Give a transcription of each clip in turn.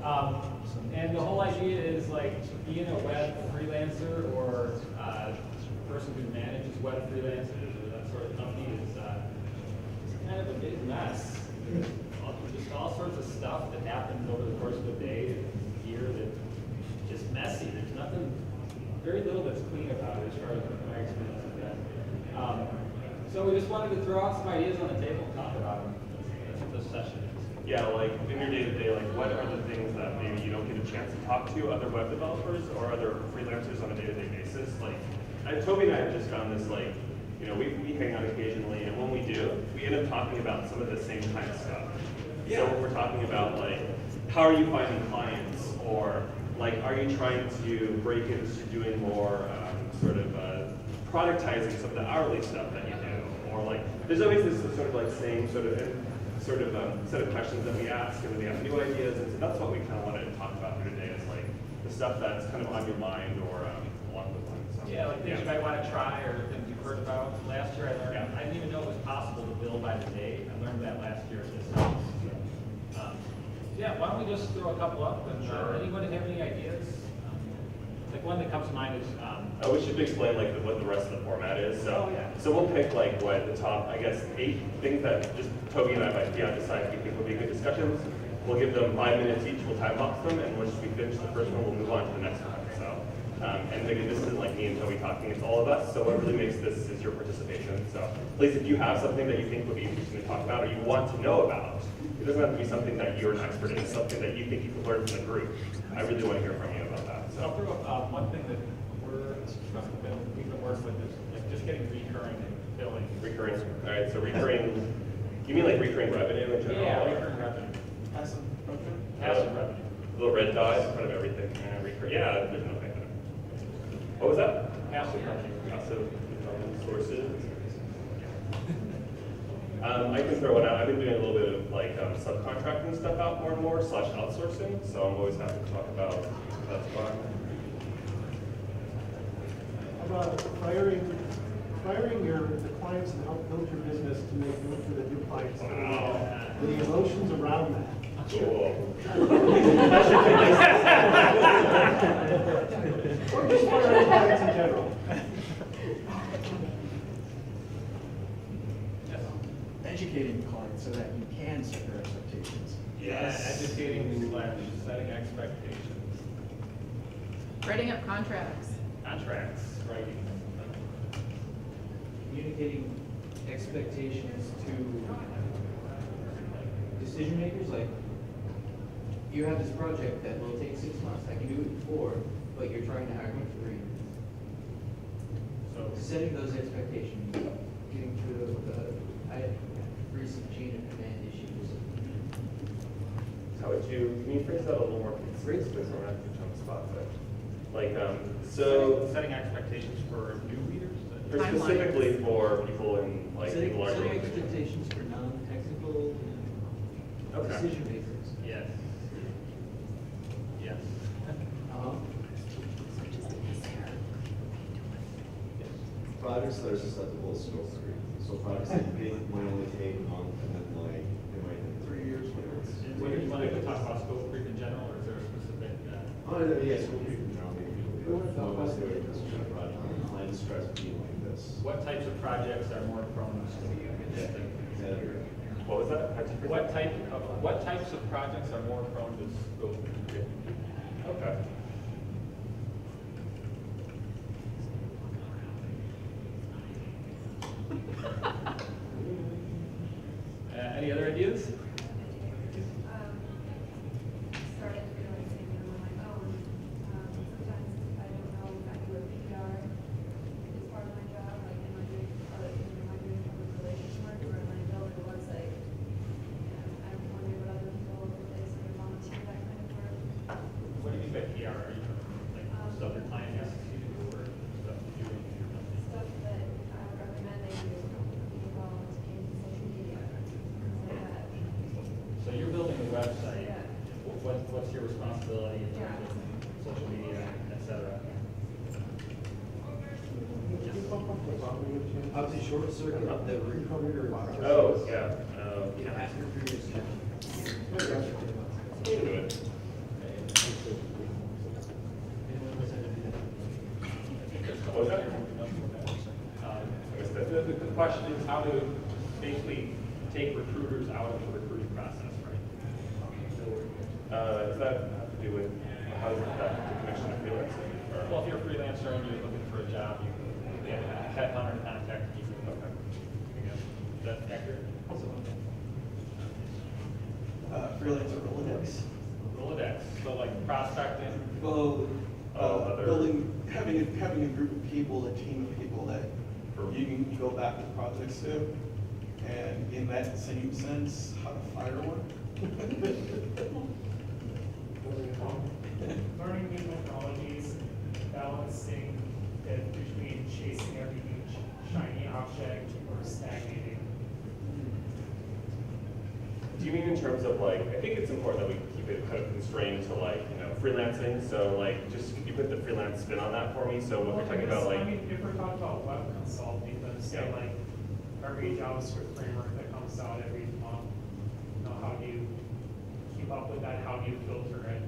And the whole idea is like being a web freelancer or person who manages web freelancers or that sort of company is kind of a big mess. Just all sorts of stuff that happens over the course of a day, year, that just messy. There's nothing, very little that's clean about it as far as my experience with that. So we just wanted to throw out some ideas on the table and talk about them. That's what this session is. Yeah, like in your day-to-day, like what are the things that maybe you don't get a chance to talk to other web developers or other freelancers on a day-to-day basis? Like, Toby and I have just found this, like, you know, we hang out occasionally, and when we do, we end up talking about some of the same kind of stuff. Yeah. So we're talking about, like, how are you finding clients? Or, like, are you trying to break into doing more sort of productizing some of the hourly stuff that you do? Or, like, there's always this sort of, like, same sort of set of questions that we ask, and then we have new ideas, and so that's what we kind of wanted to talk about here today, is like the stuff that's kind of on your mind or along those lines. So, yeah, like things you might want to try or things you've heard about. Last year I learned, I didn't even know it was possible to bill by the day. I learned that last year at this house. Yeah, why don't we just throw a couple up, and anybody have any ideas? Like one that comes to mind is... we should explain like what the rest of the format is. So, so we'll pick like what the top, I guess, 8 things that just Toby and I might decide we think would be good discussions. We'll give them 5 minutes each. We'll time box them, and once we finish the first one, we'll move on to the next one. So, and again, this isn't like me and Toby talking; it's all of us. So, what really makes this is your participation. So, please, if you have something that you think would be interesting to talk about, or you want to know about, it doesn't have to be something that you're an expert in. It's something that you think you can learn from the group. I really want to hear from you about that. So, I'll throw up one thing that we've been working with is like just getting recurring billing. Recurring. All right. So recurring. You mean like recurring revenue in general? Yeah, recurring revenue. Passive revenue. Passive revenue. Little red dot in front of everything. Recurring. Yeah, there's nothing. What was that? Passive revenue. Passive sources. I can throw one out. I've been doing a little bit of like subcontracting stuff out more and more / outsourcing. So I'm always happy to talk about that spot. About firing the clients that help build your business to make room for the new clients. Wow. The emotions around that. Cool. Or just firing clients in general. Educating clients so that you can set their expectations. Yes. Educating / setting expectations. Writing up contracts. Contracts, writing. Communicating expectations to decision makers, like you have this project that will take 6 months, I can do it in 4, but you're trying to hire me in 3. So setting those expectations, getting through the recent chain of command issues. How would you, can you phrase that a little more? It's very specific, I'm not going to jump the spot, but like, so. Setting expectations for new leaders? Or specifically for people in like Setting larger expectations for non-technical decision makers. Yes. Yes. Projects that are susceptible to scope creep. So projects that might only take a month and then like they might take 3 years. What do you want to talk about scope creep in general, or is there a specific? Yeah, scope creep in general. Maybe people do know about it because it's a project. The client starts being like this. What types of projects are more prone to scope creep? What was that? What types of projects are more prone to scope creep? Okay. Any other ideas? Started realizing on my own. Sometimes I don't know exactly what PR is part of my job. Like, am I doing public relations work, or am I building a website? And I'm wondering what other people if they sort of volunteer that kind of work. What do you mean by PR? Are you like stuff your client asks you to do, or stuff that you do? Stuff that I would recommend they do be involved in social media. Things like that. So you're building a website. Yeah. What's your responsibility in terms of social media, et cetera? Of the short circuit of the recruiter. Oh, yeah. Ask your previous. Into it. question is how to basically take recruiters out of the recruiting process, right? Does that have to do with how does that the connection to freelancing? Or? Well, if you're a freelancer and you're looking for a job, you can get a headhunter contact you. Okay. Is that accurate? Freelancer Rolodex. Rolodex, so like prospecting. Well, Other- having a group of people, a team of people that you can go back to projects to, and in that same sense, how to fire one. Learning new technologies, balancing it between chasing every shiny object or stagnating. Do you mean in terms of like, I think it's important that we keep it kind of constrained to like, freelancing, so like, just could you put the freelance spin on that for me? So what we're talking about like. I mean, if we're talking about web consulting, then say Yeah. like every JavaScript framework that comes out every month, how do you keep up with that? How do you filter it?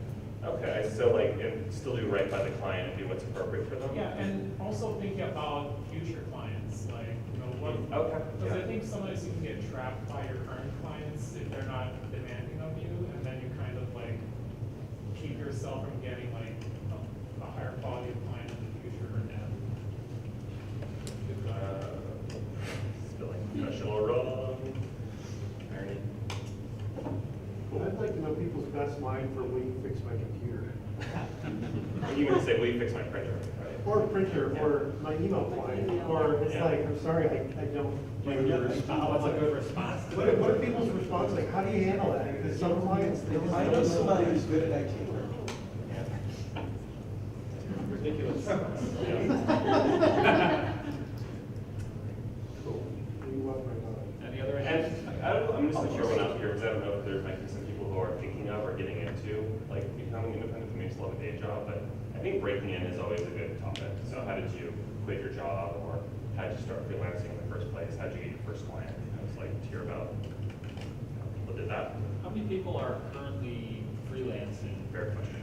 Okay, so like, and still do right by the client and do what's appropriate for them? Yeah, and also thinking about future clients, like, what. Okay, Because yeah. I think sometimes you can get trapped by your current clients if they're not demanding of you, and then you kind of like keep yourself from getting like a higher quality of client in the future or now. Spilling professional wrong. Irony. I'd like to know people's best mind for when you fix my computer. You can say, will you fix my printer? Right? Or printer, or my email client, or it's Yeah. like, I'm sorry, I don't. What's a good response? What are people's response like? How do you handle that? Because some clients, they just. I know somebody who's good at IT. Ridiculous. You love my dog. Any other And ideas? I'm just gonna throw one out here, because I don't know if there might be some people who are thinking of or getting into, like, becoming independent, maybe still have a day job, but I think breaking in is always a good topic. So how did you quit your job, or how did you start freelancing in the first place? How did you get your first client? I was like to hear about how people did that. How many people are currently freelancing? Fair question.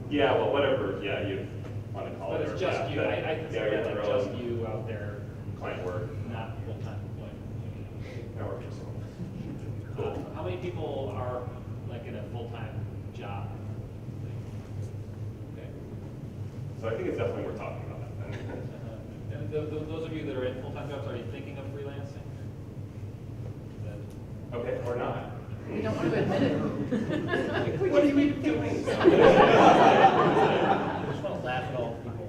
Yeah, well, whatever, yeah, you want to call But it. it's or just that, you, but, I yeah, consider you're it like your just own you out there, client work, not full-time employment. network yourself. Cool. How many people are like in a full-time job? Okay. So I think it's definitely worth talking about that then. And those of you that are in full-time jobs, are you thinking of freelancing? Okay, or not. We don't want to admit it. What are you even doing? I just want to laugh at all people.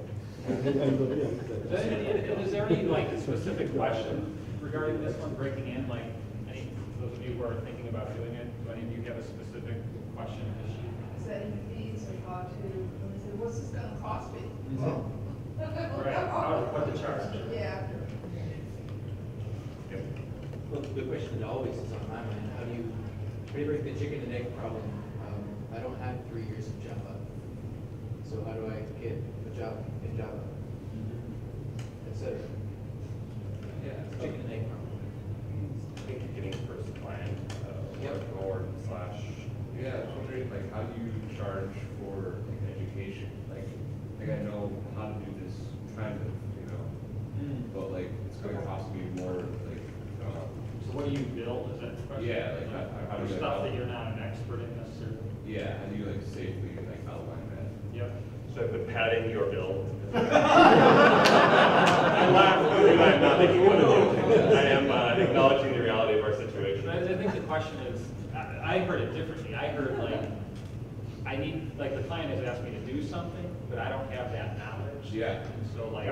And is there any like specific question regarding this one, breaking in, like, any, those of you who are thinking about doing it, do any of you have a specific question or issue? Setting fees or how to, what's this gonna cost me? Right, what to charge? Yeah. Well, the question that always is on my mind, how do you break the chicken and egg problem? I don't have 3 years of Java. So how do I get a job in Java, et cetera? Yeah, it's a chicken and egg problem. I think getting first client, Yep. or slash. Yeah, I was wondering, like, how do you charge for like, education? Like I know how to do this kind of, but like, it's going to cost me more, like, So what do you build, is that the question? Yeah, like, how do Or you, like, stuff that you're not an expert in necessarily? yeah, how do you like safely like outline that? Yep. So I put padding your bill. I laugh, because I'm not making fun of you. I am acknowledging the reality of our situation. I think the question is, I heard it differently. I heard like, I need, like the client has asked me to do something, but I don't have that knowledge. Yeah. So like,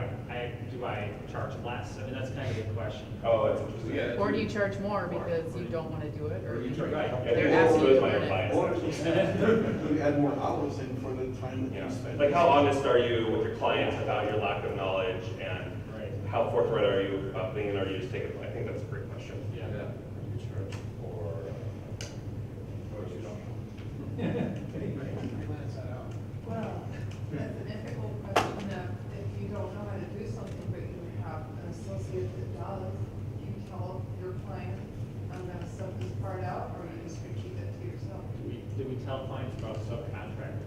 do I charge less? I mean, that's kind of the question. Oh, that's interesting. Yeah. Or do you charge more because you don't want to do it, or? Right. Yeah, They're this asking was you to my learn it. advice, Or actually. you add more hours in for the time that Yeah. you spend. Like how honest are you with your clients about your lack of knowledge, and Right. how forthright are you about being, and are you just taking, I think that's a great question. Yeah. Yeah. You charge for, or you don't. Well, that's a difficult question, if you don't know how to do something, but you have an associate that does, you tell your client, I'm gonna sub this part out, or you just gonna keep it to yourself? Do we tell clients about subcontractors?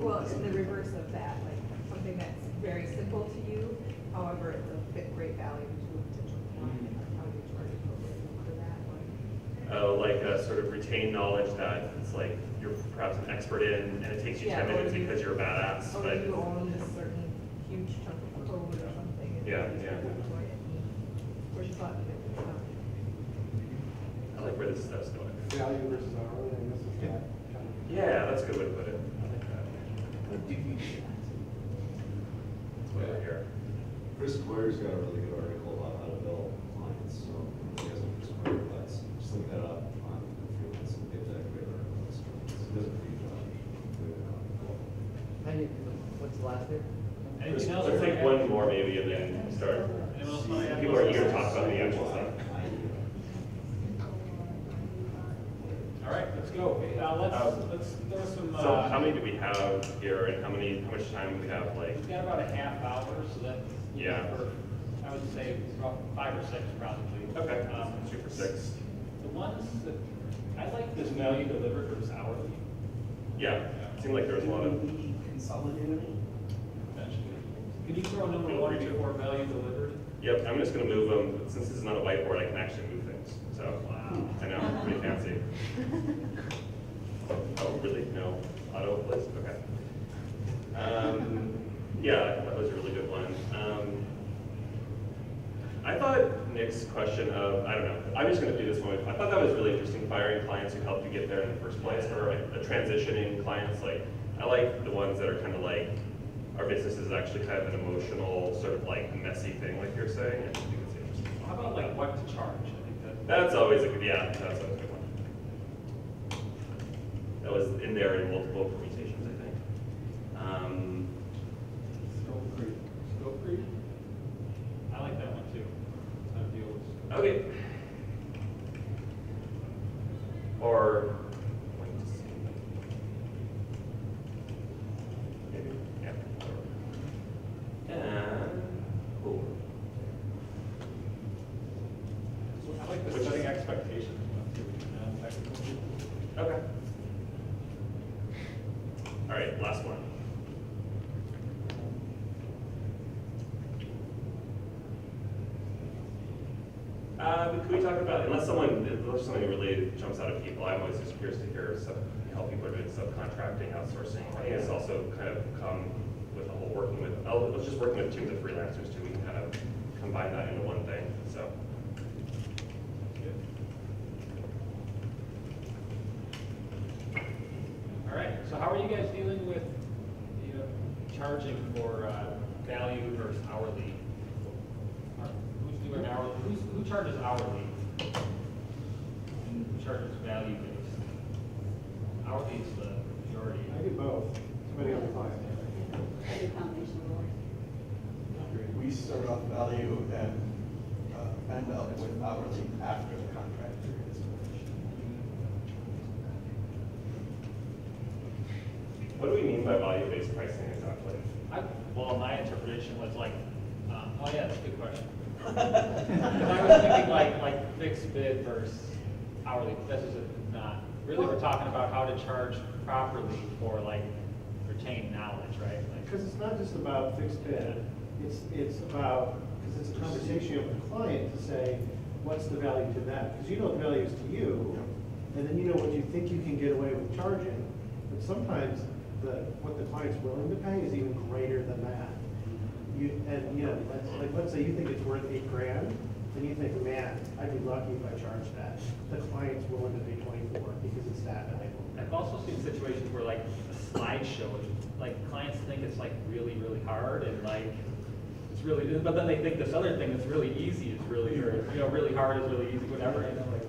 Well, it's the reverse of that, like, something very simple to you, however, it's a great value to a potential client, how do you charge appropriately for that? Like a sort of retained knowledge that it's like you're perhaps an expert in, and it takes you 10 minutes because you're a badass. Or But you own this certain huge chunk of code or something. and Yeah, you yeah. just enjoy it. Where's your thought? I like where this stuff's going. Value versus hourly, I guess is that kind of. Yeah, that's a good way to put it. I like that. That's why we're here. Chris Coyer's got a really good article about how to bill clients, so if you guys know Chris Coyer, just look that up on freelance and get that great article. He does a pretty good job. What's the last bit? Anything else? Let's take one more maybe and then start. Anyone else want to add? People are eager to talk about the actual stuff. All right, let's go. Let's throw some. So how many do we have here, and how much time do we have? Like, We've got about a half hour, so that's. Yeah. I would say it's about 5 or 6 probably. okay, shoot for 6. The ones that, I like this value delivered versus hourly. Yeah, it seemed like there was a lot of. We consolidated it. Can you throw number 1 before value delivered? Yep, I'm just gonna move them. Since this is not a whiteboard, I can actually move things. So Wow. I know, pretty fancy. Oh, really? No auto list? Okay. Yeah, that was a really good one. I thought Nick's question of, I don't know, I'm just gonna do this one. I thought that was really interesting, firing clients who helped you get there in the first place, or like the transitioning clients. Like, I like the ones that are kind of like, our business is actually kind of an emotional, sort of like messy thing, like you're saying. I think it's interesting. How about like what to charge? I think That's always a good, yeah, that's always a good one. That was in there in multiple permutations, I think. Scope creep? I like that one too. That deals. Okay. Or, maybe, yeah. And, cool. I like the setting expectations one too. Okay. All right, last one. Could we talk about, unless something really jumps out of people, I'm always just curious to hear how people are doing subcontracting, outsourcing. I think it's also kind of come with the whole working with, let's just working with teams of freelancers too. We can kind of combine that into one thing, so. All right, so how are you guys dealing with, charging for value versus hourly? Who's doing hourly? Who charges hourly? And who charges value based? Hourly is the majority. I do both, depending on the client. I do combination of both. We start off value and end up with hourly after the contract period is finished. What do we mean by value-based pricing exactly? Well, my interpretation was like, oh yeah, that's a good question. Because I was thinking like fixed bid versus hourly. This is not, really we're talking about how to charge properly for like retained knowledge, right? Because it's not just about fixed bid, it's about, because it's a conversation with the client to say, what's the value to them? Because you know the value is to you, and then you know what you think you can get away with charging, but sometimes what the client's willing to pay is even greater than that. Let's say you think it's worth $8,000, then you think, man, I'd be lucky if I charged that. The client's willing to pay 24 because it's that valuable. I've also seen situations where like a slideshow, like clients think it's like really, really hard and like it's really, but then they think this other thing that's really easy is really, or really hard is really easy, whatever, like.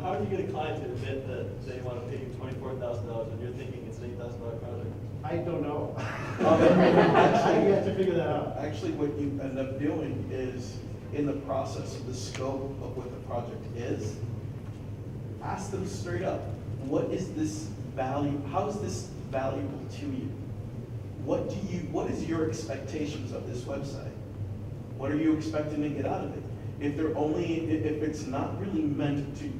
How do you get a client to admit that they want to pay you $24,000 and you're thinking it's an $8,000 project? I don't know. Actually, you have to figure that out. Actually, what you end up doing is, in the process of the scope of what the project is, ask them straight up, what is this value, how is this valuable to you? What is your expectations of this website? What are you expecting to get out of it? If it's not really meant to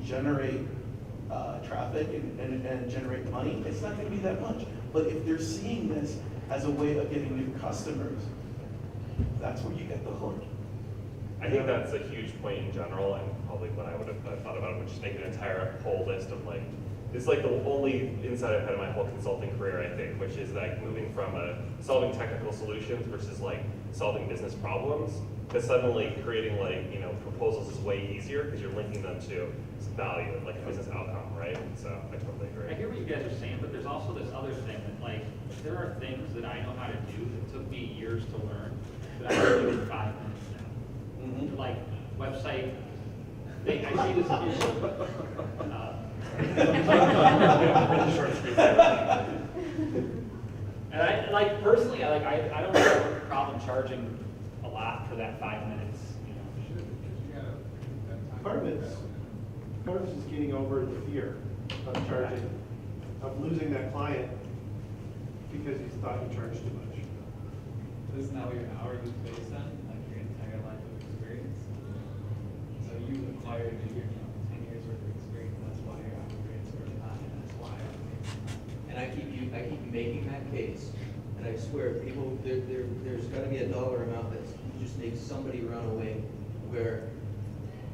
generate traffic and generate money, it's not gonna be that much. But if they're seeing this as a way of getting new customers, that's where you get the hook. I think that's a huge point in general, and probably what I would have thought about it, would just make an entire whole list of like, it's like the only insight I've had in my whole consulting career, I think, which is like moving from solving technical solutions versus like solving business problems, to suddenly creating like, you know, proposals is way easier because you're linking them to some value, like a business outcome, right? So I totally agree. I hear what you guys are saying, but there's also this other thing that like, there are things that I know how to do that took me years to learn that I can do in 5 minutes now. Mhm. Like website, I see this issue. And I like personally, I don't have a problem charging a lot for that 5 minutes. You know. Part of it's just getting over the fear of charging, of losing that client because you thought you charged too much. Isn't that what your hourly is based on, like your entire life of experience? So you acquired 10 years worth of experience, that's why your hourly rates are high, and that's why. And I keep making that case, and I swear, people, there's gotta be a dollar amount that just makes somebody run away, where,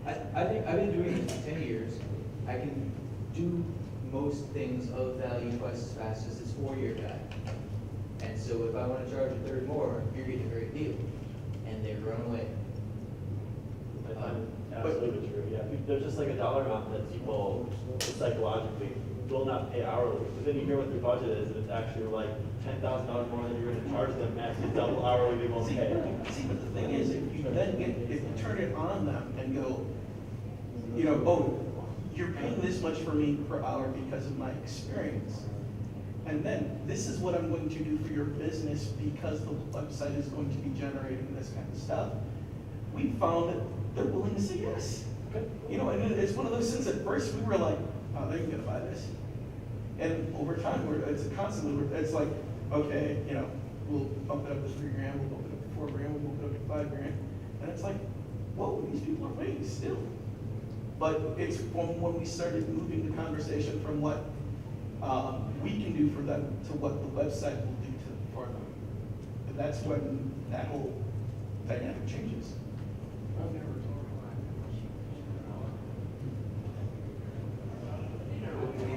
I think, I've been doing this for 10 years, I can do most things of value twice as fast as this 4-year guy. And so if I wanna charge a third more, you're getting a great deal, and they run away. I find absolutely true, yeah. There's just like a dollar amount that people psychologically will not pay hourly. But then you hear what their budget is, and it's actually like $10,000 more than you're gonna charge them, actually double hourly they won't pay. See, but the thing is, if you then if you turn it on them and go, you know, oh, you're paying this much for me per hour because of my experience. And then this is what I'm going to do for your business because the website is going to be generating this kind of stuff. We found that they're willing to say yes. You know, and it's one of those things at first we were like, oh, they're gonna buy this. And over time, it's constantly, it's like, okay, you know, we'll bump it up to $3,000, we'll bump it up to $4,000, we'll bump it up to $5,000. And it's like, whoa, these people are paying still. But it's when we started moving the conversation from what we can do for them to what the website will do for them. And that's when that whole dynamic changes.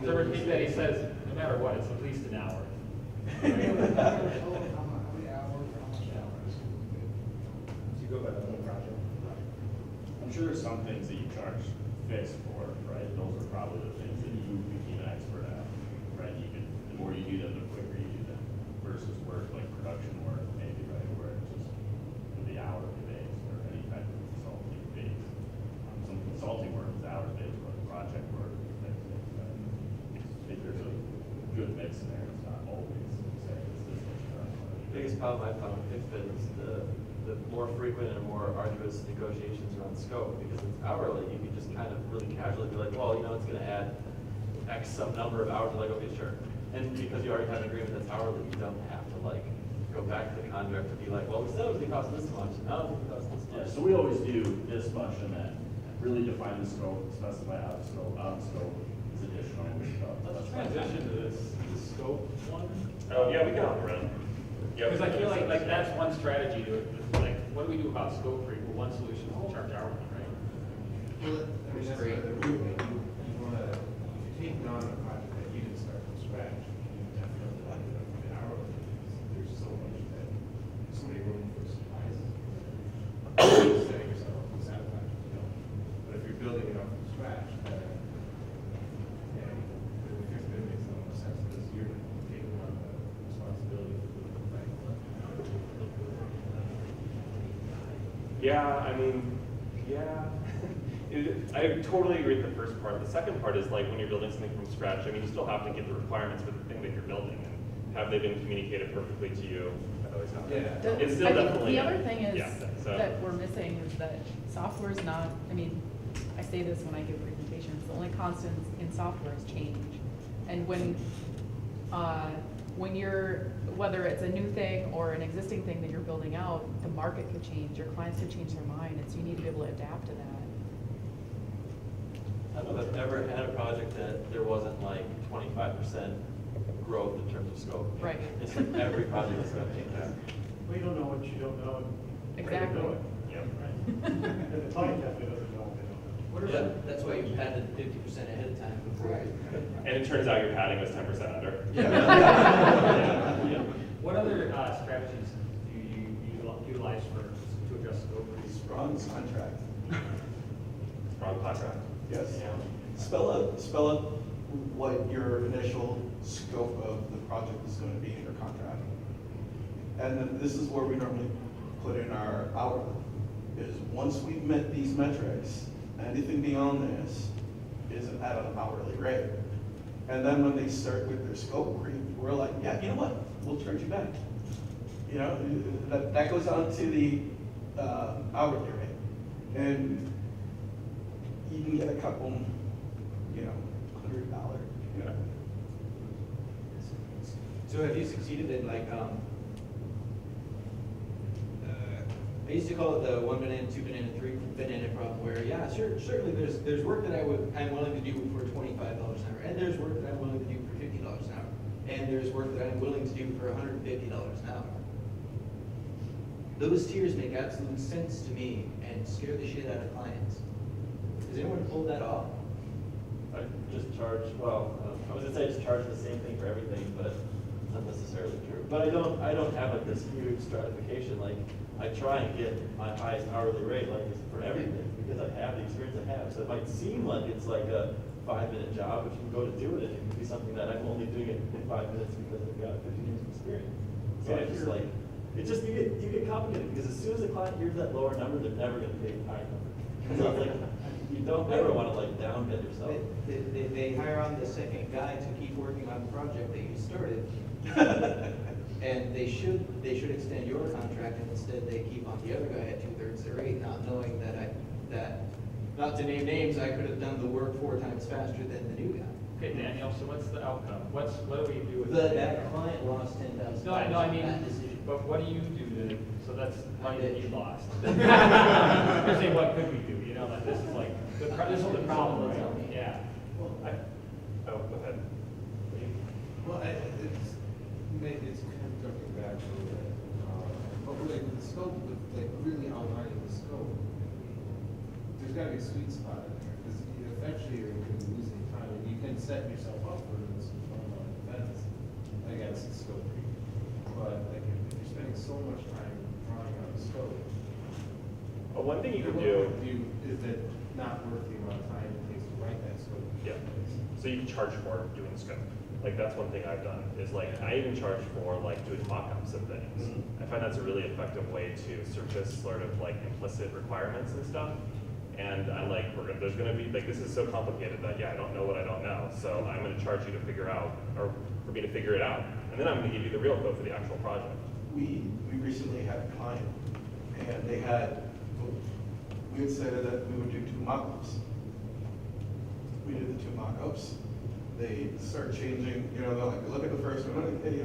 To repeat that, he says, no matter what, it's at least an hour. How many hours, or how much hours? So you go by the whole project. I'm sure there's some things that you charge fixed for, right? Those are probably the things that you became an expert at, right? The more you do them, the quicker you do them, versus work like production work, maybe, right? Where it's just the hourly base or any type of consulting base. Some consulting work is hours based, but project work, if there's a good mix in there, it's not always saying this is what you charge. The biggest problem I found with Fitspin is the more frequent and more arduous negotiations around scope, because it's hourly, you can just kind of really casually be like, well, you know, it's gonna add X some number of hours, like, okay, sure. And because you already have an agreement that's hourly, you don't have to like go back to the contract and be like, well, we said it was gonna cost this much, now it's gonna cost this much. Yeah, so we always do this much and then really define the scope, specify out of scope is additional stuff. Let's transition to this scope one. Oh, yeah, we can hop around. Yeah, Because I feel like that's one strategy to it. Like, what do we do about scope creep? Well, one solution is to charge hourly, right? Well, I mean, that's Great. the root way. You wanna, if you're taking on a project that you didn't start from scratch, you definitely have to do it hourly. There's so many room for surprises. Setting yourself up for sabotage, you know. But if you're building it up from scratch, then, yeah, the fifth bit makes no more sense, because you're taking on the responsibility for doing the thing. Yeah, I mean, yeah. I totally agree with the first part. The second part is like when you're building something from scratch, I mean, you still have to give the requirements for the thing that you're building. And have they been communicated perfectly to you? That always happens. Yeah. It's still I think definitely. the other thing is yeah, so. that we're missing is that software is not, I mean, I say this when I give presentations, the only constant in software is change. And when you're, whether it's a new thing or an existing thing that you're building out, the market could change, your clients could change their mind, and so you need to be able to adapt to that. I don't know if I've ever had a project that there wasn't like 25% growth in terms of scope. Right. It's like every project is gonna take that. Well, you don't know what you don't know. And Exactly. know it. And the client definitely doesn't know what they don't know. What about, that's why you padded 50% ahead of time before. And it turns out your padding was 10% under. Yeah. What other strategies do you utilize to adjust scope? Strong contract. Wrong contract. Yes. Yeah. Spell out what your initial scope of the project is going to be in your contract. And then this is where we normally put in our hourly, is once we've met these metrics, anything beyond this is at an hourly rate. And then when they start with their scope creep, we're like, yeah, you know what, we'll charge you back. You know, that goes on to the hourly rate. And you can get a couple, $100, you know. So have you succeeded in like, I used to call it the 1 banana, 2 banana, 3 banana problem where, yeah, certainly there's work that I'm willing to do for $25 an hour, and there's work that I'm willing to do for $50 an hour, and there's work that I'm willing to do for $150 an hour. Those tiers make absolute sense to me and scare the shit out of clients. Has anyone pulled that off? I just charge, well, I was gonna say I just charge the same thing for everything, but it's not necessarily true. But I don't have like this huge stratification, like, I try and get my highest hourly rate like for everything, because I have the experience I have. So it might seem like it's like a 5-minute job, but you can go to do it, and it can be something that I'm only doing it in 5 minutes because I've got 15 years of experience. So I just like, it's just, you get complicated, because as soon as the client hears that lower number, they're never gonna pay the higher number. So it's like, you don't ever wanna like downbid yourself. They hire on the second guy to keep working on the project that you started. And they should extend your contract, and instead they keep on the other guy at 2/3 their rate, not knowing that not to name names, I could have done the work 4 times faster than the new guy. Okay, Daniel, so what's the outcome? What do we do with That client lost $10,000. No, I mean, that decision. but what do you do to, so that's money that you Bitch. lost. I'm saying, what could we do, you know, like, this is like, this is the problem, right? Yeah. Oh, go ahead. Well, it's kind of jumping back a little bit. But like with the scope, with like really outlining the scope, there's gotta be a sweet spot in there, because eventually you're gonna be losing time, and you can set yourself up for some fun on defense against scope creep. But like if you're spending so much time drawing out the scope. But one thing you can what do. would you, is that not worth the amount of time it takes to write that scope? Yeah. So you can charge for doing scope. Like that's one thing I've done is like I even charge for like doing mock-ups of things. I find that's a really effective way to surface sort of like implicit requirements and stuff. And I like there's gonna be like this is so complicated that yeah I don't know what I don't know. So I'm gonna charge you to figure out or for me to figure it out, and then I'm gonna give you the real code for the actual project. We recently had a client, and we had said that we would do 2 mock-ups. We did the 2 mock-ups. They start changing, they're like, look at the first one, okay,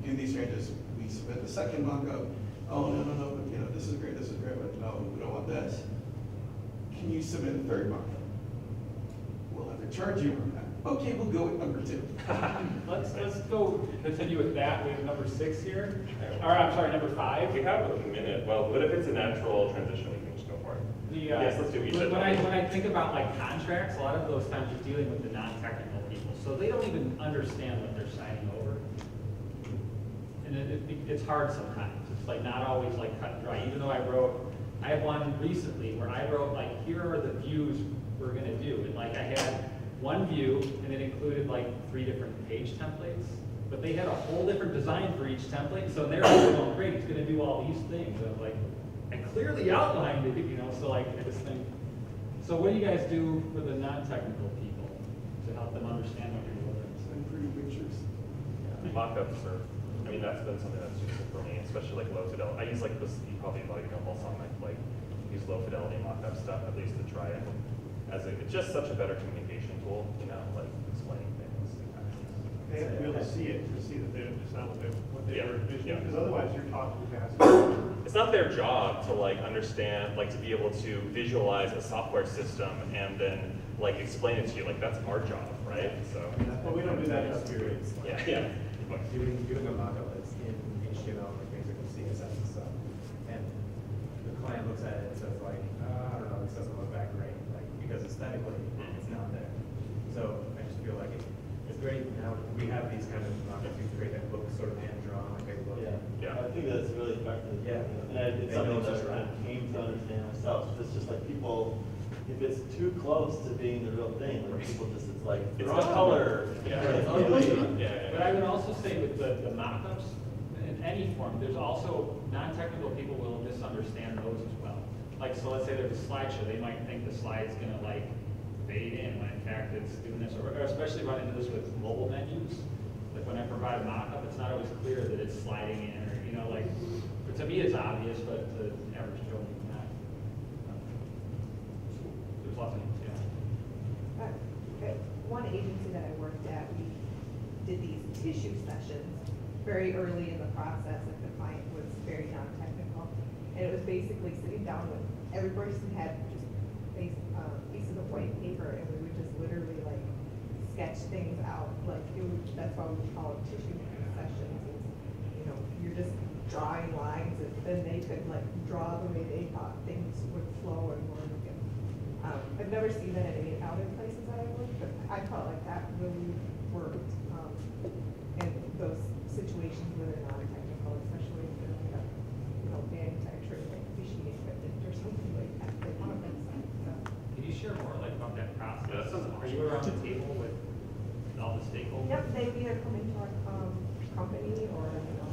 do these changes. We submit the second mock-up. Oh, no, but this is great, but no, we don't want this. Can you submit a third mock-up? We'll have to charge you on that. Okay, we'll go with number 2. Let's go continue with that. We have number 6 here. Or I'm sorry, number 5. We have a minute. Well, but if it's a natural transition, we can just go for it. Yes, let's do each. When I think about like contracts, a lot of those times you're dealing with the non-technical people, so they don't even understand what they're signing over, and it's hard sometimes. It's like not always like cut and dry. Even though I had one recently where I wrote like, here are the views we're gonna do, and like I had one view and it included like 3 different page templates, but they had a whole different design for each template. So they're like, oh great, it's gonna do all these things. And I'm like, I clearly outlined it, so like I just think. So what do you guys do for the non-technical people to help them understand what you're doing? Send pretty pictures. Yeah. Mock-ups are, that's been something that's useful for me, especially like low fidelity. I use like this, you probably Balsamic, like use low fidelity mock-up stuff at least to try it it's just such a better communication tool, like explaining things. They have to be able to see it, to see that it's not what they Yeah. were envisioning, Yeah. because otherwise you're talking past. It's not their job to like understand, like to be able to visualize a software system and then like explain it to you. Like that's our job, right? So. But we don't do that up here. Yeah. Yeah. Doing a mock-up that's in HTML, like basically CSS and stuff, and the client looks at it and says like, I don't know, this doesn't look that great, like, because aesthetically, it's not there. So I just feel like it's great now, we have these kind of mock-ups, you create that look sort of hand-drawn, like they look. Yeah. I think that's really effective. Yeah. And it's something that I came to understand myself. It's just like people, if it's too close to being the real thing, like people just, it's like, It's wrong not. color. Yeah. It's ugly. Yeah. But I would also say with the mock-ups, in any form, there's also, non-technical people will misunderstand those as well. Like, so let's say there's a slideshow, they might think the slide's gonna like fade in, when in fact it's doing this, or especially run into this with mobile menus. Like when I provide a mock-up, it's not always clear that it's sliding in, or, you know, like, but to me it's obvious, but to the average Joe, it's not. There's lots of, yeah. One agency that I worked at, we did these tissue sessions very early in the process, if the client was very non-technical. And it was basically sitting down with, every person had just pieces of white paper, and we would just literally like sketch things out. Like that's why we call it tissue sessions. Is, you know, you're just drawing lines, and then they could like draw the way they thought things would flow and work. And, I've never seen that at any other places that I worked, but I felt like that really worked. In those situations where they're non-technical, especially if they're like a, you know, manufacturing like fishing equipment or something like that. They want that stuff. So. Can you share more like about that process? Yeah, that sounds Are you around the table with all the stakeholders? Yep, they would either come into our company, or, you know,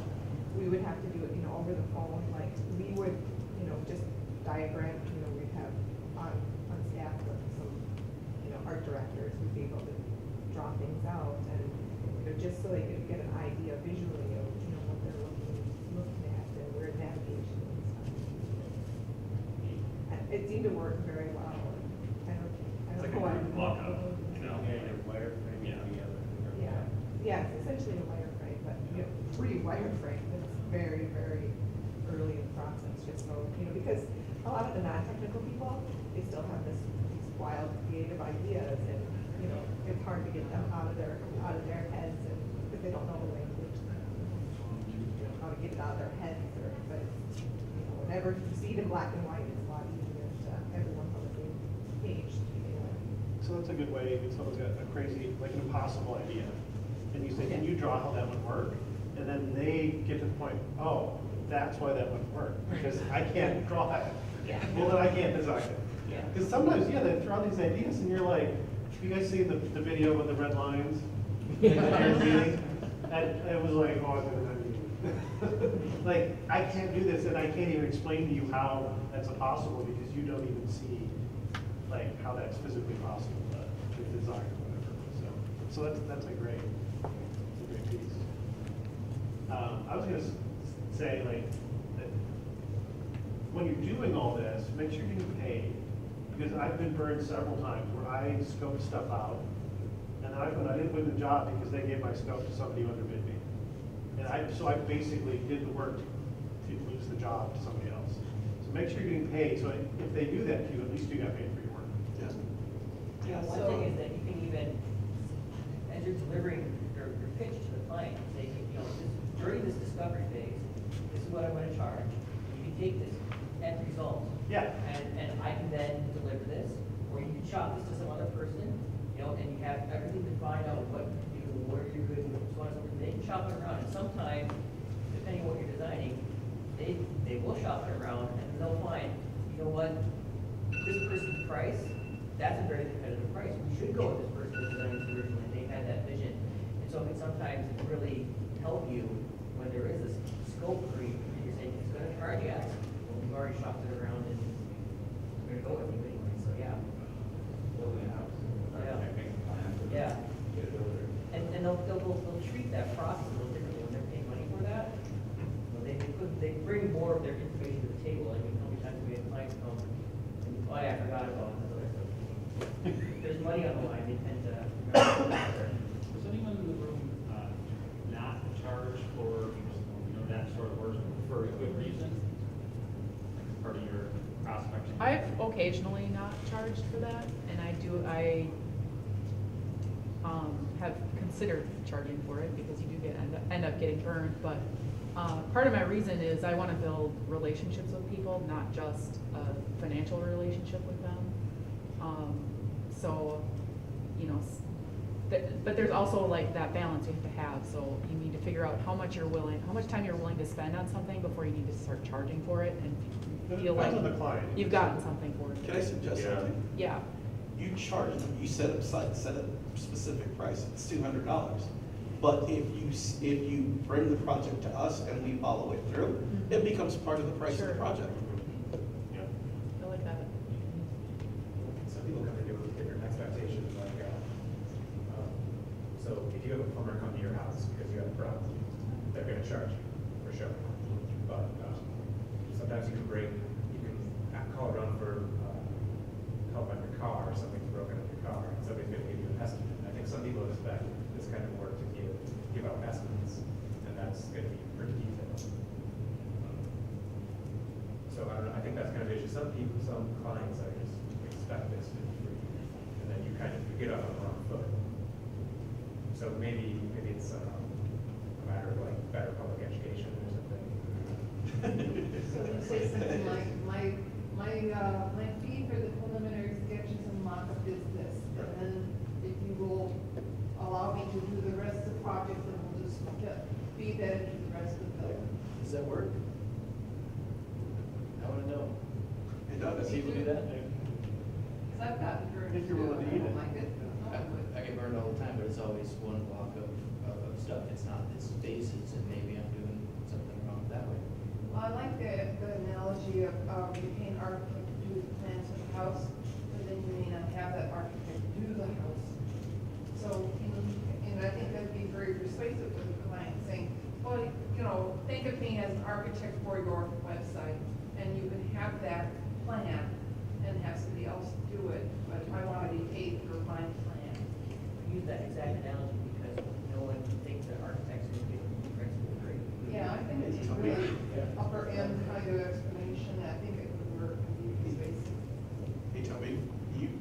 we would have to do it, you know, over the phone. Like, we would, you know, just diagram, you know, we'd have on staff with some, you know, art directors would be able to draw things out, and, you know, just so they could get an idea visually of, you know, what they're looking at and where navigation and stuff. And it seemed to work very well. I don't It's like a know why. group mock-up, you know? Wireframe together. Yeah, it's essentially a wireframe, but, you know, pre-wireframe, it's very, very early in the process, just so, you know, because a lot of the non-technical people, they still have these wild creative ideas, and, you know, it's hard to get them out of their heads, and, because they don't know the language, you know, how to get it out of their heads, or, but, you know, whenever you see it in black and white, it's a lot easier to, everyone's on the same page, you know. So that's a good way, if someone's got a crazy, like an impossible idea, and you say, can you draw how that would work? And then they get to the point, oh, that's why that wouldn't work, because I can't draw that. Yeah. Well, then I can't design it. Yeah. Because sometimes, yeah, they throw out these ideas, and you're like, you guys see the video with the red lines? And it was like, oh, I didn't mean. Like, I can't do this, and I can't even explain to you how that's possible, because you don't even see, like, how that's physically possible to design or whatever. So that's a great piece. I was gonna say, like, that when you're doing all this, make sure you're getting paid. Because I've been burned several times where I scoped stuff out, and then I didn't win the job because they gave my scope to somebody who underbid me. And so I basically did the work to lose the job to somebody else. So make sure you're getting paid, so if they do that to you, at least you got paid for your work. Yeah, one thing is that you can even, as you're delivering your pitch to the client, say, you know, during this discovery phase, this is what I'm gonna charge. You can take this end result. Yeah. And I can then deliver this, or you can shop this to some other person, you know, and you have everything defined out what, you know, where you're good, and so on and so forth. They can shop it around, and sometimes, depending on what you're designing, they will shop it around, and they'll find, you know what, this person's price, that's a very competitive price. We should go with this person who designed this originally, and they had that vision. And so it sometimes it really help you when there is this scope creep, and you're saying it's gonna charge you X. Well, we've already shopped it around, and we're gonna go with you anyway, so yeah. Yeah. And they'll treat that process a little differently when they're paying money for that. Well, they bring more of their information to the table. I mean, how many times we have clients come, and, oh yeah, I forgot about this. If there's money on the line, they tend to remember. Was anyone in the room I've occasionally not charged for that, and I have considered charging for it because you do end up getting burned, but part of my reason is I wanna build relationships with people, not just a financial relationship with them. So, you know, but there's also like that balance you have to have, so you need to figure out how much time you're willing to spend on something before you need to start charging for it and feel like Depends on the client. you've gotten something for it. Can I suggest Yeah. something? Yeah, You charge them, you set a specific price, it's $200. But if you bring the project to us and we follow it through, it becomes part of the price of the Sure. project. Yeah. I like that. Some people come in here with different expectations, like, so if you have a plumber come to your house because you have a problem, they're gonna charge you, for sure. But, sometimes you can call around for, help on your car, or something's broken on your car, and somebody's gonna give you an estimate. I think some people expect this kind of work to give out estimates, and that's gonna be pretty detailed. So I don't know, I think that's kind of the issue. Some clients are just expect this to be free, and then you kind of get off on the wrong foot. So maybe it's a matter of like better public education or something. So you say something like, my fee for the preliminary sketches and mock-up is this, and then if you will allow me to do the rest of the project, then we'll just feed that into the rest of the. Does that work? I wanna know. It does. Does people do that? Cause I've gotten burned If you're too, willing to I eat don't it. like it. I get burned all the time, but it's always one block of stuff. It's not this basis, and maybe I'm doing something wrong that way. Well, I like the analogy of, you pay an architect to do the plans of the house, but then you may not have that architect do the house. So, and I think that'd be very persuasive to the client, saying, well, you know, think of me as an architect for your website, and you can have that plan and have somebody else do it, but I want to be paid for my plan. Use that exact analogy because no one thinks that architects would get principal grade. Yeah, I think it's a really upper end kind of explanation, I think it would work and be persuasive. Hey Toby, you've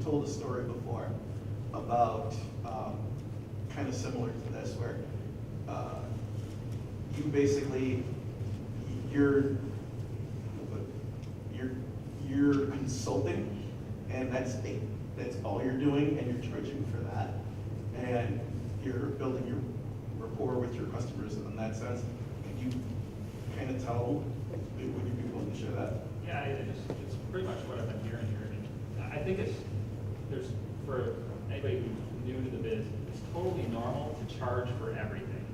told a story before about kind of similar to this, where you basically you're consulting, and that's all you're doing, and you're charging for that, and you're building your rapport with your customers in that sense. Can you kind of tell, would you be willing to share that? Yeah, it's pretty much what I've been hearing here. And I think there's, for anybody who's new to the biz, it's totally normal to charge for everything.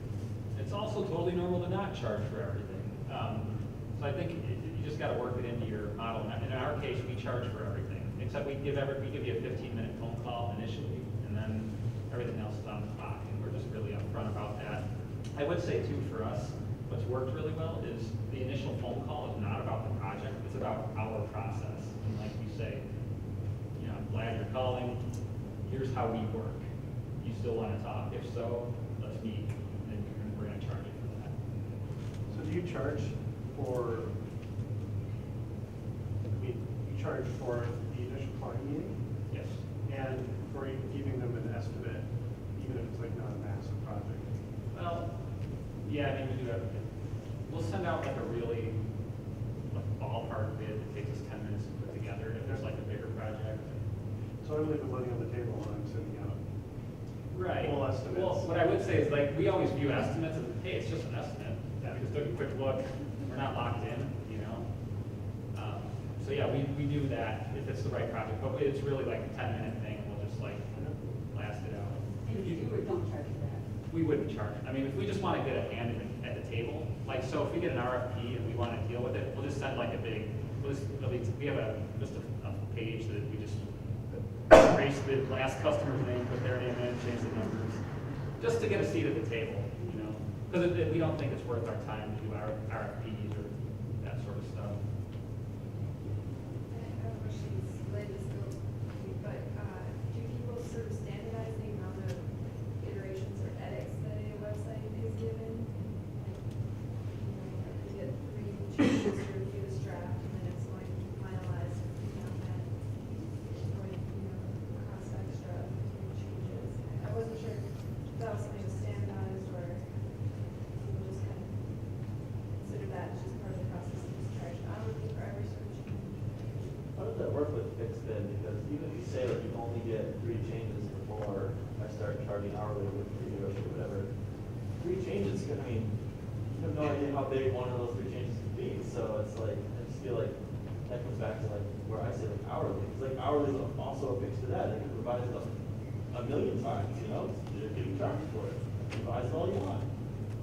It's also totally normal to not charge for everything. So I think you just gotta work it into your model. In our case, we charge for everything, except we give you a 15-minute phone call initially, and then everything else is on the clock, and we're just really upfront about that. I would say too, for us, what's worked really well is the initial phone call is not about the project, it's about our process. And like you say, you know, I'm glad you're calling, here's how we work. You still wanna talk? If so, let's meet, and we're gonna charge you for that. So do you charge for, you charge for the initial client meeting Yes. and for giving them an estimate, even if it's like not a massive project? Well, yeah, I mean, we do everything. We'll send out like a really ballpark bid that takes us 10 minutes to put together if there's like a bigger project. So I'm leaving money on the table when I'm sending out. Right. Full estimates. Well, what I would say is like, we always view estimates as, hey, it's just an estimate. Yeah, we just took a quick look. We're not locked in, you know? So yeah, we do that if it's the right project, but it's really like a 10-minute thing. We'll just like blast it out. And if you do or don't charge for that. We wouldn't charge. I mean, if we just want to get a hand at the table, like, so if we get an RFP and we want to deal with it, we'll just send like a big, we have just a page that we just erase the last customer's name, put their name in, change the numbers, just to get a seat at the table, you know? Because we don't think it's worth our time to do our RFPs or that sort of stuff. I have a question related to scope, but do people sort of standardize the amount of iterations or edits that a website is given? Like, you know, you get 3 changes to review this draft, and then it's going fixed bid, because even if you say like you only get 3 changes before I start charging hourly with pre-negotiate or whatever, 3 changes, I mean, you have no idea how big one of those 3 changes could be, so it's like, I just feel like that comes back to like where I say like hourly, it's like hourly is also affixed to that, they can revise it a million times, you know, you're getting charged for it, revise it all you want,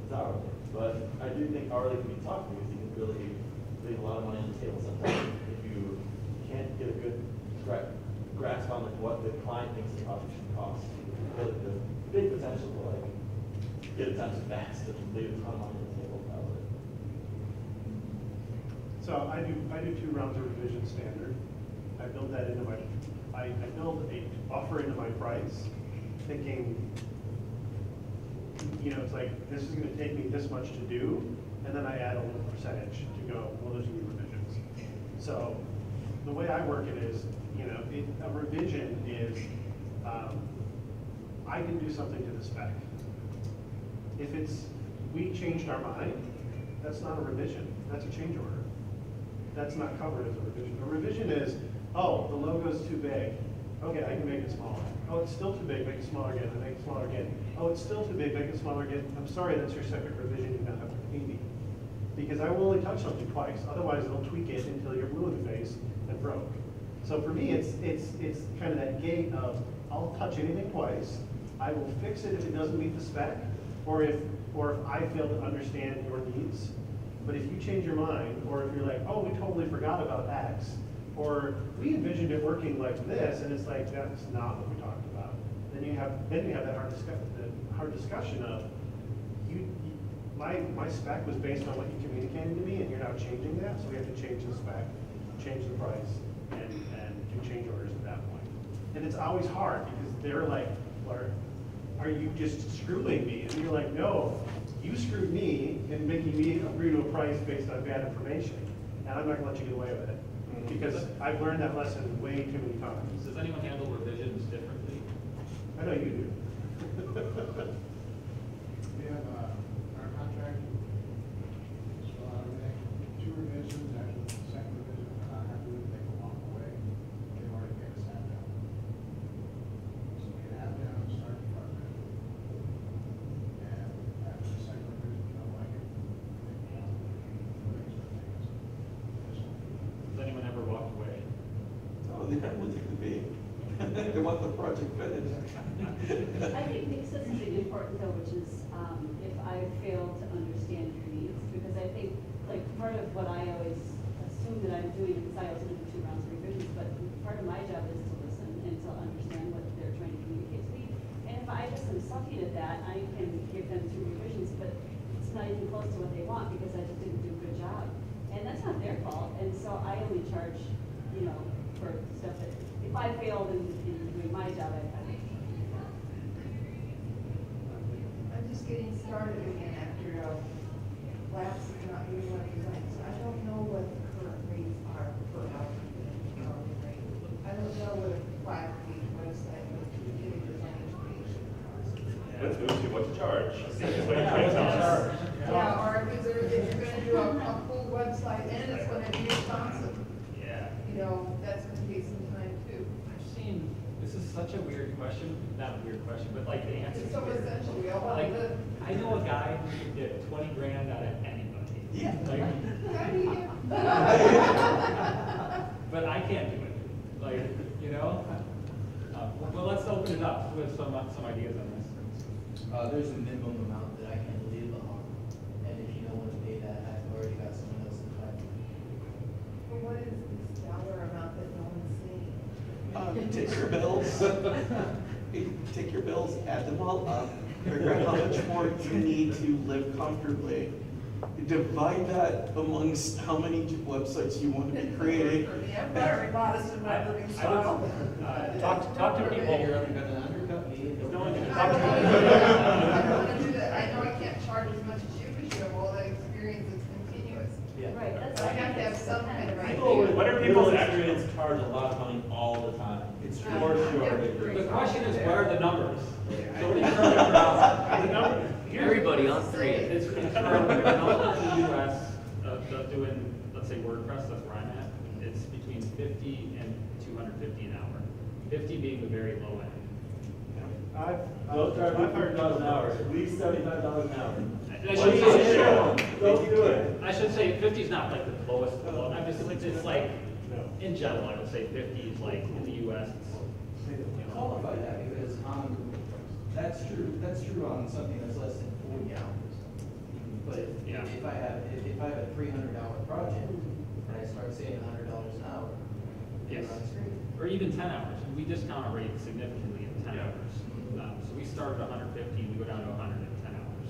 it's hourly. But I do think hourly can be tough because you can really leave a lot of money on the table sometimes if you can't get a good grasp on like what the client thinks the project should cost. Really the big potential to like get it done fast and leave a ton of money on the table probably. So I do 2 rounds of revision standard. I build that into my, I build a buffer into my price, thinking, you know, it's like, this is gonna take me this much to do, and then I add a little percentage to go, well, there's gonna be revisions. So the way I work it is, you know, a revision is, I can do something to the spec. If it's, we changed our mind, that's not a revision, that's a change order. That's not covered as a revision. A revision is, oh, the logo's too big. Okay, I can make it smaller. Oh, it's still too big, make it smaller again, and make it smaller again. Oh, it's still too big, make it smaller again. I'm sorry, that's your second revision, you now have to pay me. Because I will only touch something twice, otherwise they'll tweak it until you're blue in the face and broke. So for me, it's kind of that gate of, I'll touch anything twice, I will fix it if it doesn't meet the spec, or if I fail to understand your needs. But if you change your mind, or if you're like, oh, we totally forgot about X, or we envisioned it working like this, and it's like, that's not what we talked about. Then you have that hard discussion of, my spec was based on what you communicated to me, and you're now changing that, so we have to change the spec, change the price, and do change orders at that point. And it's always hard, because they're like, are you just screwing me? And you're like, no, you screwed me in making me agree to a price based on bad information, and I'm not gonna let you get away with it. Because I've learned that lesson way too many times. Does anyone handle revisions differently? I know you do. We have our contract, so we make 2 revisions, after the second revision, we're not happy with, they can walk away, they've already paid us that down. So we can have down and start the project. And after the second revision, we don't like it, they can walk away. Does anyone ever walk away? Oh, they will take the bait. They want the project finished. I think Nick says something important though, which is if I fail to understand your needs, because I think like part of what I always assume that I'm doing, because I also do 2 rounds of revisions, but part of my job is to listen and to understand what they're trying to communicate to me. And if I just am sucking at that, I can give them 2 revisions, but it's not even close to what they want because I just didn't do a good job. And that's not their fault, and so I only charge, you know, for stuff that, if I failed in doing my job, I kind of. I'm just getting started again after last, not really what design, so I don't know what the current rates are per hour. I don't know what a 5-page website with 2 designers page costs. Let's move to what to charge. Yeah, or if you're gonna do a full website and it's gonna be responsive, Yeah. you know, that's gonna take some time too. I've seen, this is such a weird question, not a weird question, but like the answer. It's so essential, we all want Like, to. I know a guy who could get 20 grand out of anybody. Yeah. Like, How do you? but I can't do it. Like, you know? Well, let's open it up with some ideas on this. There's a minimum amount that I can leave, and if you don't want to pay that, I've already got someone else to pay. Well, what is this dollar amount that no one's seeing? Take your bills, take your bills, add them all up, figure out how much more you need to live comfortably. Divide that amongst how many websites you want to be creating. I'm very modest in my living style. Talk to people. You're gonna undercut me. No one can I talk don't to wanna do that. I know I can't charge as much as you, because you have all that experience, it's continuous. Yeah. Right, that's. I have to have some kind of idea. What are people's experience charge a lot of money all the time? It's for sure. The question is, what are the numbers? So what do you the number? Everybody on 3. It's currently developers in the US doing, let's say WordPress, that's where I'm at. It's between $50 and $200 the very low end. Don't charge $100 an hour, at least $75 an hour. I should say, Don't do it. I should say 50 is not like the lowest. I'm just, it's like, in general, I would say 50 is like in the US. It's, Qualify that because that's true on something that's less than 40 hours. But Yeah. if I have a $300 project and I start saying $100 an hour, Yes. it runs great. Or even 10 hours. We discount our rate significantly in 10 Yeah. hours. So we start at 150 and we go down to 100 in 10 hours.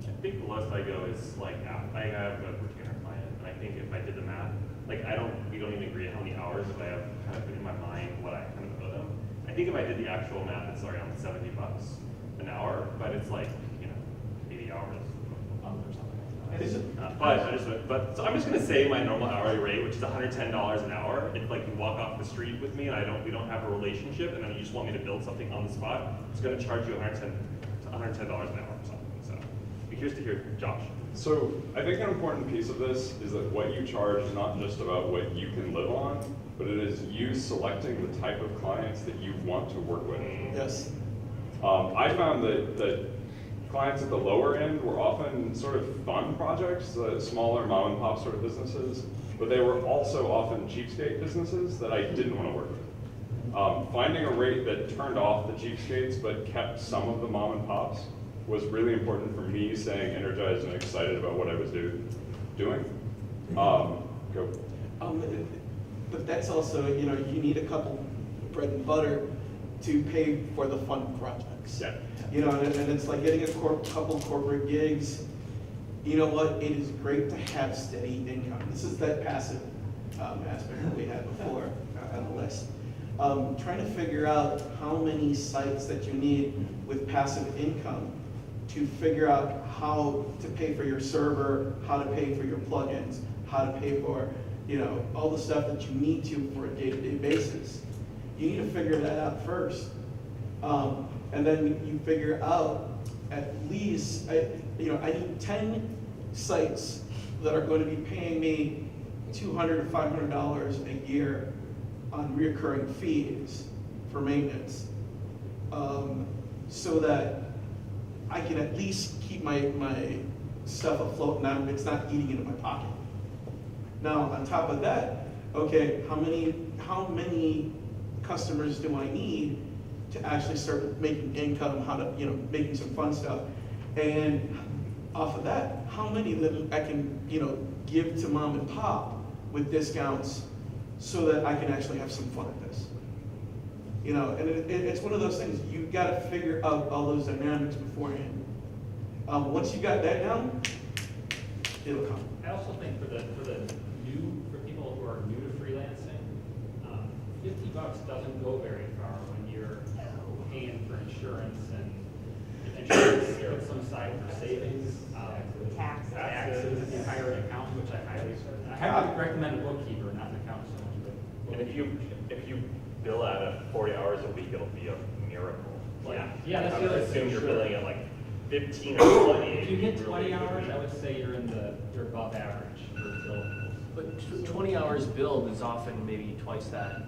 I think the lowest I go is like, I have a retainer client, and I think if I did the math, like we don't even agree on how many hours, if I have kind of in my mind what I kind of owe them. I think if I did the actual math, it's around $70 an hour, but it's like, 80 hours a month or something like that. So I'm just gonna say my normal hourly rate, which is $110 an hour. If like you walk off the street with me and we don't have a relationship, and then you just want me to build something on the spot, it's gonna charge you $110 an hour or something. So be curious to hear Josh. So I think an important piece of this is that what you charge is not just about what you can live on, but it is you selecting the type of clients that you want to work with. Yes. I found that clients at the lower end were often sort of fun projects, smaller mom and pop sort of businesses, but they were also often cheapskate businesses that I didn't want to work with. Finding a rate that turned off the cheapskates but kept some of the mom and pops was really important for me staying energized and excited about what I was doing. Go. But that's also, you need a couple bread and butter to pay for the fun projects. Yeah. And it's like getting a couple corporate gigs. You know what? It is great to have steady income. This is that passive aspect that we had before on the list. Trying to figure out how many sites that you need with passive income to figure out how to pay for your server, how to pay for your plugins, how to pay for, all the stuff that you need to for a day-to-day basis. You need to figure that out first. And then you figure out at least, I need 10 sites that are going to be paying me $200 to $500 a year on recurring fees for maintenance, so that I can at least keep my stuff afloat and it's not eating into my pocket. Now, on top of that, okay, how many customers do I need to actually start making income, making some fun stuff? And off of that, how many that I can, give to mom and pop with discounts so that I can actually have some fun at this? And it's one of those things, you've got to figure out all those dynamics beforehand. Once you got that down, it'll come. I also think for people who are new to freelancing, $50 doesn't go very far when you're paying for insurance and put some aside for savings, taxes. If you hire an accountant, which I highly recommend a bookkeeper, not an accountant so much, but And if you bill at 40 hours a week, it'll be a miracle. Yeah, that's I the would other assume thing, you're sure. billing at like 15 or 20. If you get really 20 hours, good. I would say you're above average for billables. But 20 hours billed is often maybe twice that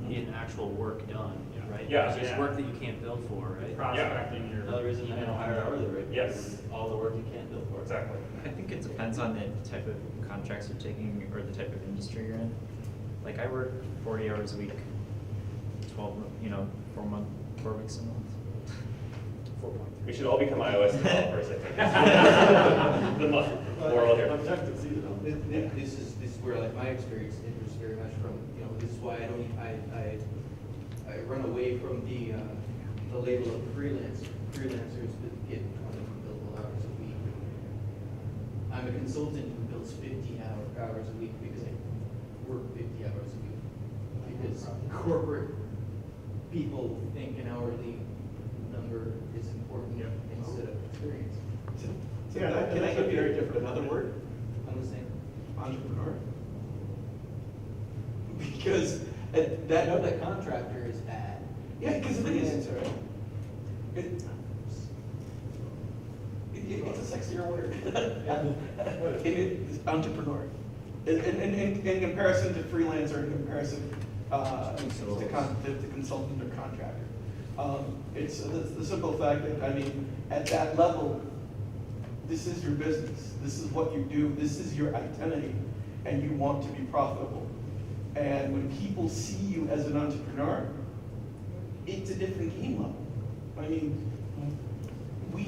in actual work done, right? Yeah, Because there's yeah. work that you can't bill for, right? Prospecting your. Another reason you have a higher hourly rate. Yes. Because all the work you can't bill for. Exactly. I think it depends on the type of contracts you're taking or the type of industry you're in. Like I work 40 hours a week, 4 weeks a month. We should all become iOS developers, I think. The moral here. Objective seasonal. This is where like my experience differs very much from, this is why I run away from the label of freelancer. Freelancers that get 20 billable hours a week. I'm a consultant who bills 50 hours a week because I work 50 hours a week. Because corporate people think an hourly number is important instead of experience. Can I give you another word? I'm listening. Entrepreneur. Because I know that contractor is bad. Yeah, because the thing is, it's a sexier word. It's entrepreneur. In comparison to freelancer, in comparison, the consultant or contractor. It's the simple fact that, I mean, at that level, this is your business. This is what you do. This is your identity, and you want to be profitable. And when people see you as an entrepreneur, it's a different game level. I mean, we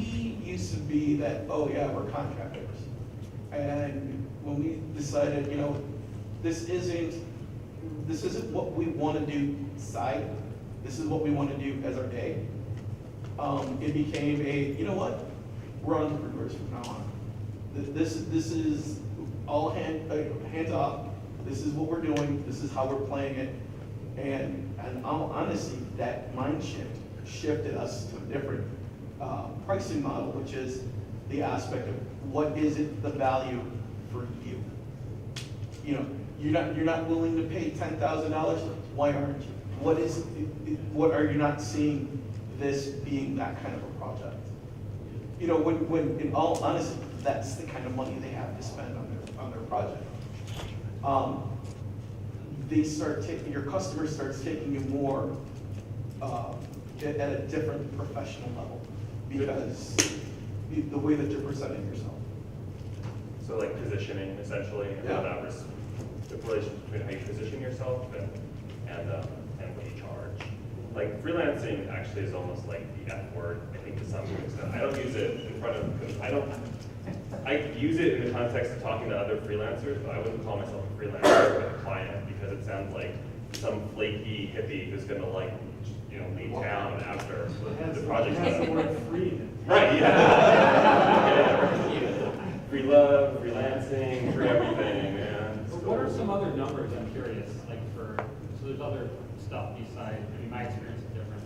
used to be that, oh yeah, we're contractors. And when we decided, you know, this isn't what we want to do side. This is what we want to do as our day. It became you know what? We're entrepreneurs from now on. This is all hands off. This is what we're doing. This is how we're playing it. And honestly, that mind shift shifted us to a different pricing model, which is the aspect of what is it the value for you. You know, you're not willing to pay $10,000. Why aren't you? What are you not seeing this being that kind of a project? You know, when in all honesty, that's the kind of money they have to spend on their project. Your customer starts taking you more at a different professional level because the way that you're presenting yourself. So like positioning essentially, and Yeah. that the relationship between how you position yourself and what you charge. Like freelancing actually is almost like the F word, I think, to some extent. I don't use it in front of, I use it in the context of talking to other freelancers, but I wouldn't call myself a freelancer with a client because it sounds like some flaky hippie who's gonna like, you know, leave town after the project's It has the done. word free. Right, yeah. Free love, freelancing, free everything, yeah. But what are some other numbers, I'm curious, like so there's other stuff besides, I mean, my experience is different.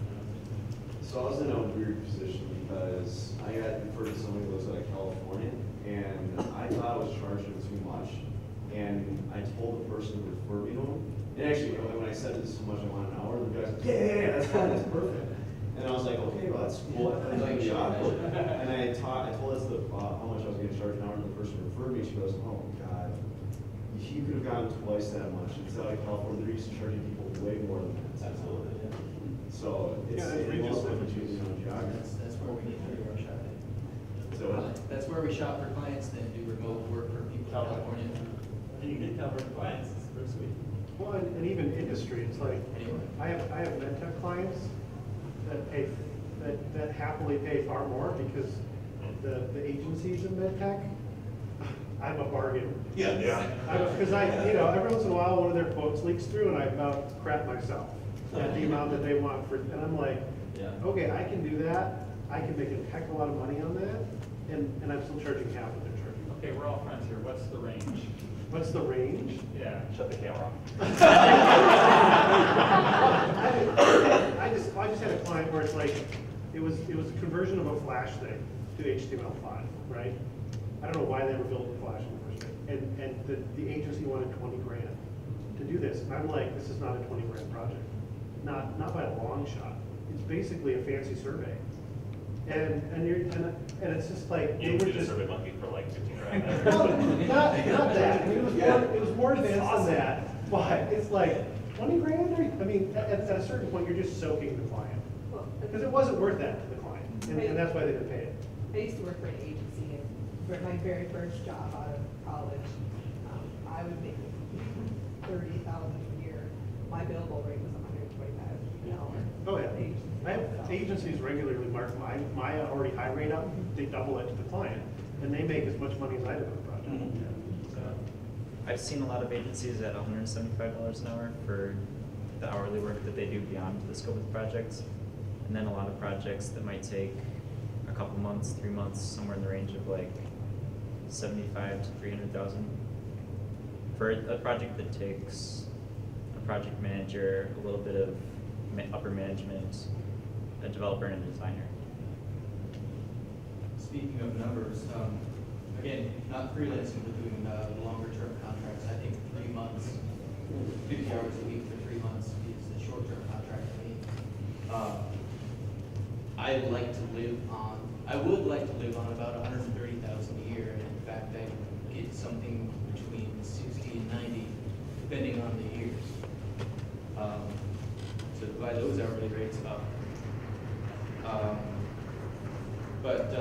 So I was in a weird position because I got referred to somebody who lives out of California, and I thought I was charging too much. And I told the person who referred me to him, and actually, when I said this is how much I want an hour, the guy said, yeah, that's fine, that's perfect. And I was like, okay, well, that's cool. And I shot it. And I told us how much I was going to charge an hour, and the person referred me. She goes, oh God, you could have gotten twice that much. It's out of California. They're used to charging people way more than that. Absolutely, yeah. So it's geography. That's where we need to do our shopping. So That's where we shop for clients, then do remote work for people in California. You can cover clients, it's pretty sweet. Well, and even industry, it's like, I have med tech clients that happily pay far more because the agencies in med tech, I'm a bargainer. Yeah. Because every once in a while, one of their quotes leaks through and I about crap myself at the amount that they want and I'm like, okay, I can do that. I can make a heck of a lot of money on that, and I'm still charging half what they're charging. Okay, we're all friends here. What's the range? What's the range? Yeah. Shut the camera off. I just had a client where it's like, it was a conversion of a Flash thing to HTML5, right? I don't know why they ever built the Flash in the first place. And the agency wanted 20 grand to do this. And I'm like, this is not a 20 grand project. Not by a long shot. It's basically a fancy survey. And it's just like, You would do the Survey Monkey for like 15 grand. well, not that. I mean, it was more advanced than that. But it's like 20 grand. I mean, at a certain point, you're just soaking the client because it wasn't worth that to the client, and that's why they didn't pay it. I used to work for an agency, and for my very first job out of college, I was making $30,000 a year. My billable rate was $125 an hour. Oh yeah, I have agencies regularly mark my already high rate up. They double it to the client, and they make as much money as I do on the project. I've seen a lot of agencies at $175 an hour for the hourly work that they do beyond the scope of the projects. And then a lot of projects that might take a couple months, 3 months, somewhere in the range of like 75 to 300,000. For a project that takes a project manager, a little bit of upper management, a developer and a designer. Speaking of numbers, again, not freelancing, but doing longer term contracts, I think 3 months, 50 hours a week for 3 months is a short term contract for me. I would like to live on about 130,000 a year, and in fact, I get something between 60 and 90, depending on the years. provide those hourly rates up. But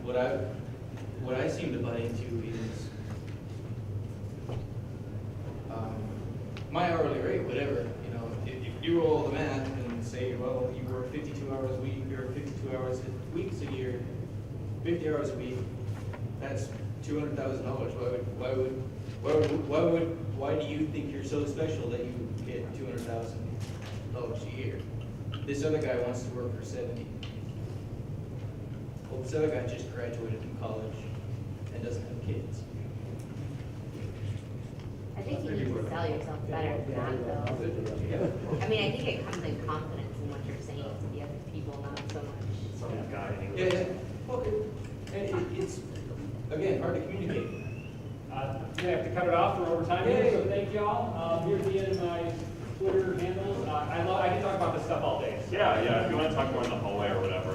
what I seem to buy into is my hourly rate, whatever, you know, if you roll the math and say, well, you work 52 hours a week, or 52 hours weeks a year, 50 hours a week, that's $200,000. Why do you think you're so special that you get $200,000 a year? This other guy wants to work for 70. Well, this other guy just graduated from college and doesn't have kids. I think you need to sell yourself better than that, though. I mean, I think it comes in confidence in what you're saying to the other people, not so much. Some guiding. Yeah. Well, and it's, again, hard to communicate. We have to cut it off for overtime here, so thank y'all. Here's the end of my Twitter handles. I can talk about this stuff all day. Yeah, if you want to talk more in the hallway or whatever.